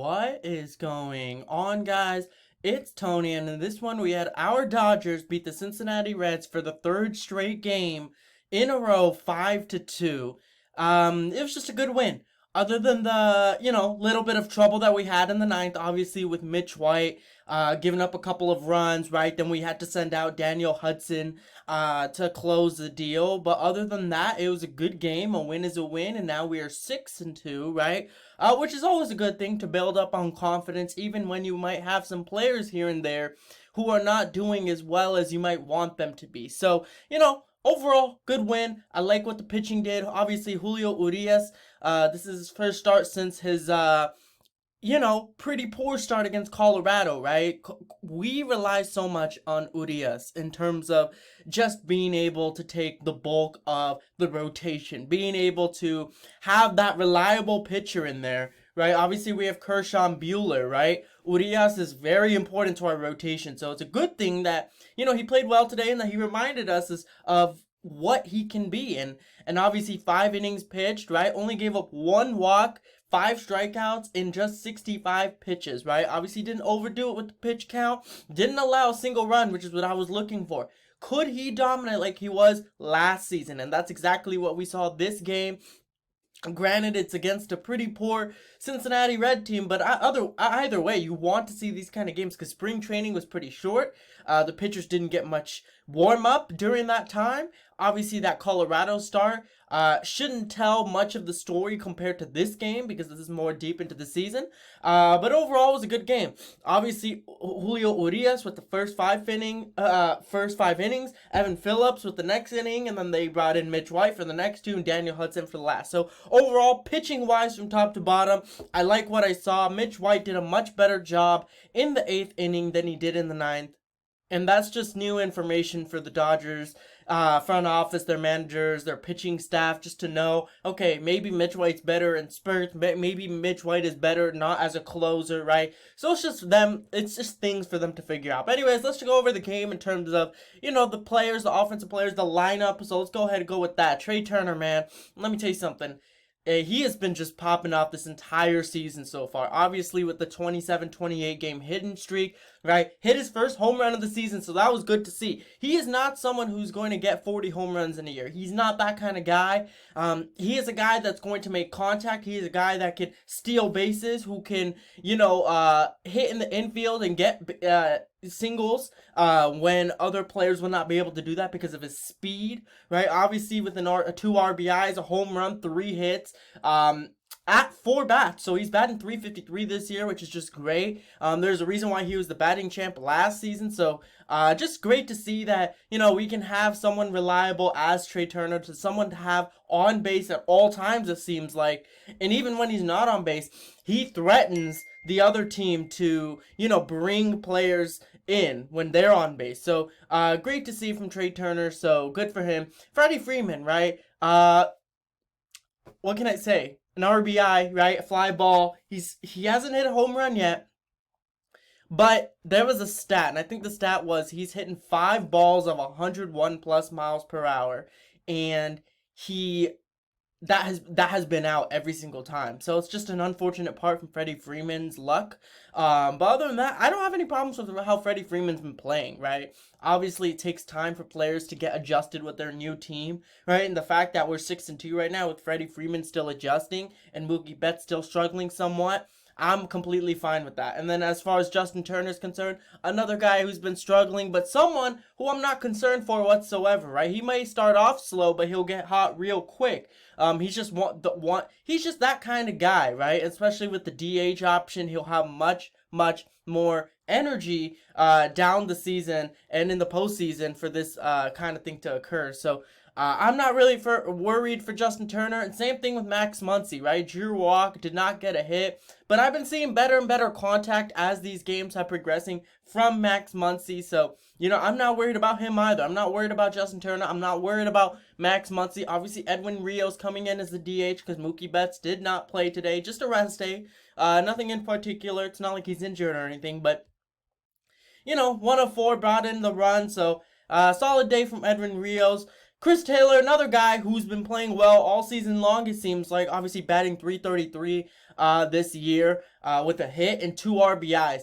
What is going on, guys? It's Tony, and in this one, we had our Dodgers beat the Cincinnati Reds for the third straight game in a row, 5-2. It was just a good win. Other than the, little bit of trouble that we had in the ninth, obviously with Mitch White giving up a couple of runs, right? Then we had to send out Daniel Hudson to close the deal. But other than that, it was a good game. A win is a win, and now we are 6-2, right? Which is always a good thing to build up on confidence, even when you might have some players here and there who are not doing as well as you might want them to be. So, overall, good win. I like what the pitching did. Obviously, Julio Urias, this is his first start since his, pretty poor start against Colorado, right? We rely so much on Urias in terms of just being able to take the bulk of the rotation, being able to have that reliable pitcher in there, right? Obviously, we have Kershaw and Buehler, right? Urias is very important to our rotation, so it's a good thing that, he played well today and that he reminded us of what he can be. And obviously, 5 innings pitched, right? Only gave up 1 walk, 5 strikeouts in just 65 pitches, right? Obviously didn't overdo it with the pitch count. Didn't allow a single run, which is what I was looking for. Could he dominate like he was last season? And that's exactly what we saw this game. Granted, it's against a pretty poor Cincinnati Red team, but either way, you want to see these kind of games because spring training was pretty short. The pitchers didn't get much warm up during that time. Obviously, that Colorado start shouldn't tell much of the story compared to this game because this is more deep into the season. But overall, it was a good game. Obviously, Julio Urias with the first 5 innings, Evan Phillips with the next inning, and then they brought in Mitch White for the next 2, and Daniel Hudson for the last. So overall, pitching-wise from top to bottom, I like what I saw. Mitch White did a much better job in the 8th inning than he did in the 9th. And that's just new information for the Dodgers front office, their managers, their pitching staff, just to know, okay, maybe Mitch White's better in spurts, maybe Mitch White is better not as a closer, right? So it's just things for them to figure out. But anyways, let's go over the game in terms of, the players, the offensive players, the lineup. So let's go ahead and go with that. Trea Turner, man, let me tell you something. He has been just popping off this entire season so far. Obviously, with the 27-28 game hitting streak, right? Hit his first home run of the season, so that was good to see. He is not someone who's going to get 40 home runs in a year. He's not that kind of guy. He is a guy that's going to make contact. He is a guy that can steal bases, who can, hit in the infield and get singles when other players will not be able to do that because of his speed, right? Obviously, with 2 RBIs, a home run, 3 hits, at 4 bats. So he's batting .353 this year, which is just great. There's a reason why he was the batting champ last season. So just great to see that, we can have someone reliable as Trea Turner, to someone to have on base at all times, it seems like. And even when he's not on base, he threatens the other team to, bring players in when they're on base. So great to see from Trea Turner. So good for him. Freddie Freeman, right? What can I say? An RBI, right? A fly ball. He hasn't hit a home run yet. But there was a stat, and I think the stat was he's hitting 5 balls of 101 plus miles per hour. And that has been out every single time. So it's just an unfortunate part from Freddie Freeman's luck. But other than that, I don't have any problems with how Freddie Freeman's been playing, right? Obviously, it takes time for players to get adjusted with their new team, right? And the fact that we're 6-2 right now with Freddie Freeman still adjusting and Mookie Betts still struggling somewhat, I'm completely fine with that. And then as far as Justin Turner is concerned, another guy who's been struggling, but someone who I'm not concerned for whatsoever, right? He may start off slow, but he'll get hot real quick. He's just he's just that kind of guy, right? Especially with the DH option, he'll have much more energy down the season and in the postseason for this kind of thing to occur. So I'm not really worried for Justin Turner. And same thing with Max Muncy, right? Drew walk, did not get a hit. But I've been seeing better and better contact as these games have progressing from Max Muncy. So, I'm not worried about him either. I'm not worried about Justin Turner. I'm not worried about Max Muncy. Obviously, Edwin Rios coming in as the DH because Mookie Betts did not play today. Just a rest day. Nothing in particular. It's not like he's injured or anything. But, 1 of 4 brought in the run. So, solid day from Edwin Rios. Chris Taylor, another guy who's been playing well all season long, it seems like, obviously batting 333 this year with a hit and 2 RBIs.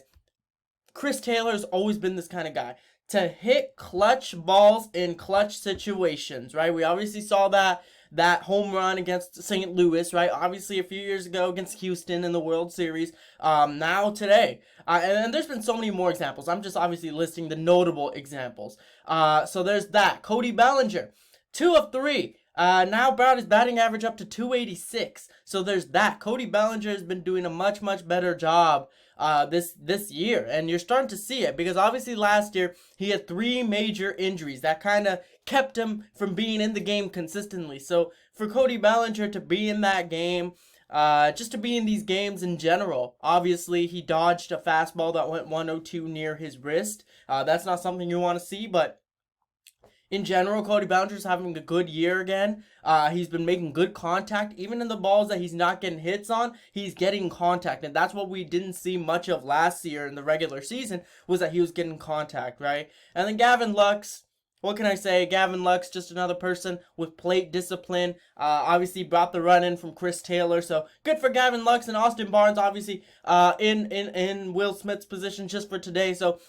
Chris Taylor's always been this kind of guy to hit clutch balls in clutch situations, right? We obviously saw that home run against St. Louis, right? Obviously a few years ago against Houston in the World Series. Now today, and there's been so many more examples. I'm just obviously listing the notable examples. So there's that. Cody Bellinger, 2 of 3. Now brought his batting average up to 286. So there's that. Cody Bellinger has been doing a much better job this year, and you're starting to see it because obviously last year he had 3 major injuries that kind of kept him from being in the game consistently. So for Cody Bellinger to be in that game, just to be in these games in general, obviously he dodged a fastball that went 102 near his wrist. That's not something you want to see, but in general, Cody Bellinger's having a good year again. He's been making good contact. Even in the balls that he's not getting hits on, he's getting contact. And that's what we didn't see much of last year in the regular season, was that he was getting contact, right? And then Gavin Lux, what can I say? Gavin Lux, just another person with plate discipline. Obviously brought the run in from Chris Taylor. So good for Gavin Lux. And Austin Barnes, obviously, in Will Smith's position just for today. So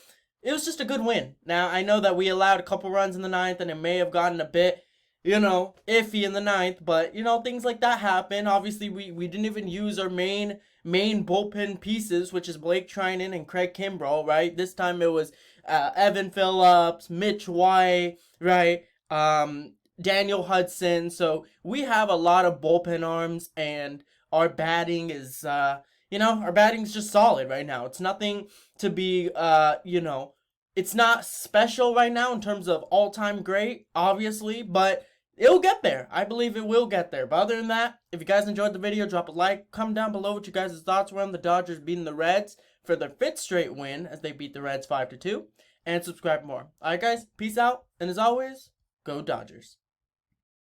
it was just a good win. Now, I know that we allowed a couple runs in the ninth, and it may have gotten a bit, iffy in the ninth, but, things like that happen. Obviously, we didn't even use our main bullpen pieces, which is Blake Trinan and Craig Kimbrell, right? This time it was Evan Phillips, Mitch White, right? Daniel Hudson. So we have a lot of bullpen arms, and our batting is, our batting's just solid right now. It's nothing to be, it's not special right now in terms of all-time great, obviously, but it'll get there. I believe it will get there. But other than that, if you guys enjoyed the video, drop a like. Comment down below what you guys' thoughts were on the Dodgers beating the Reds for their 5th straight win as they beat the Reds 5-2. And subscribe more. Alright guys, peace out. And as always, go Dodgers.